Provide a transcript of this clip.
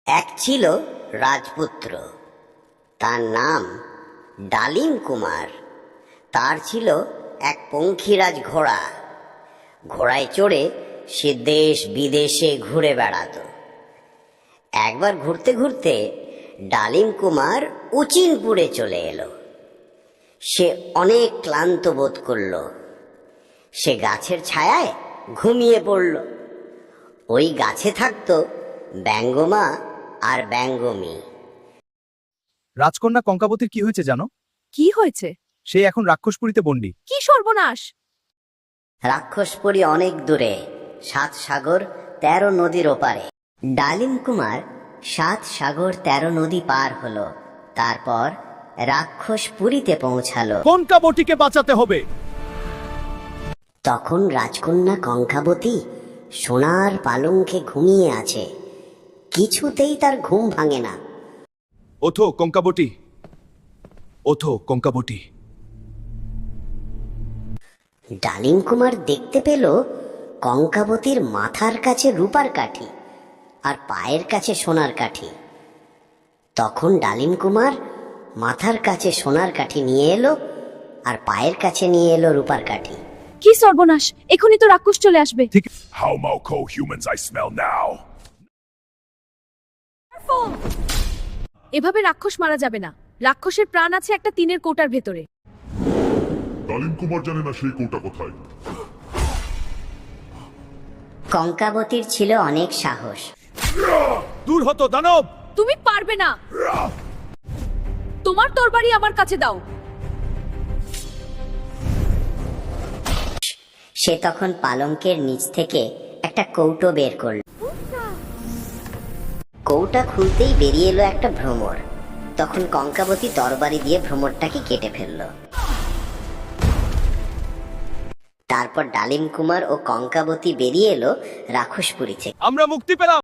এক ছিল রাজপুত্র, তার নাম ডালিম কুমার। তার ছিল এক পঙ্খিরাজ ঘোড়া। ঘোড়ায় চড়ে সে দেশ বিদেশে ঘুরে বেড়াতো। একবার ঘুরতে ঘুরতে ডালিম কুমার উচিনপুরে চলে এলো। সে অনেক ক্লান্ত বোধ করল। সে গাছের ছায়ায় ঘুমিয়ে পড়ল। ওই গাছে থাকতো ব্যঙ্গমা আর ব্যঙ্গমী। রাজকন্যা কঙ্কাবতীর কি হয়েছে জানো? কি হয়েছে? সে এখন রাক্ষসপুরীতে বন্দী। কি সর্বনাশ! রাক্ষসপুরী অনেক দূরে, 7 সাগর 13 নদীর ওপারে। ডালিম কুমার 7 সাগর 13 নদী পার হলো। তারপর রাক্ষসপুরীতে পৌঁছালো। কঙ্কাবতীকে বাঁচাতে হবে। তখন রাজকন্যা কঙ্কাবতী সোনার পালঙ্কে ঘুমিয়ে আছে। কিছুতেই তার ঘুম ভাঙে না। ওঠো কঙ্কাবতী, ওঠো কঙ্কাবতী। ডালিম কুমার দেখতে পেল কঙ্কাবতীর মাথার কাছে রূপার কাঠি আর পায়ের কাছে সোনার কাঠি। তখন ডালিম কুমার মাথার কাছে সোনার কাঠি নিয়ে এলো আর পায়ের কাছে নিয়ে এলো রূপার কাঠি। কি সর্বনাশ! এখনই তো রাক্ষস চলে আসবে। How Moko humans I smell now. এভাবে রাক্ষস মারা যাবে না। রাক্ষসের প্রাণ আছে একটা টিনের কৌটার ভেতরে। ডালিম কুমার জানে না সেই কৌটা কোথায়। কঙ্কাবতীর ছিল অনেক সাহস। দূর হতো দানব। তুমি পারবে না। তোমার তরবারি আমার কাছে দাও। সে তখন পালঙ্কের নিচ থেকে একটা কৌটো বের করল। কৌটা খুলতেই বেরিয়ে এলো একটা ভ্রমর। তখন কঙ্কাবতী তরবারি দিয়ে ভ্রমরটাকে কেটে ফেলল। তারপর ডালিম কুমার ও কঙ্কাবতী বেরিয়ে এলো রাক্ষসপুরী থেকে। আমরা মুক্তি পেলাম।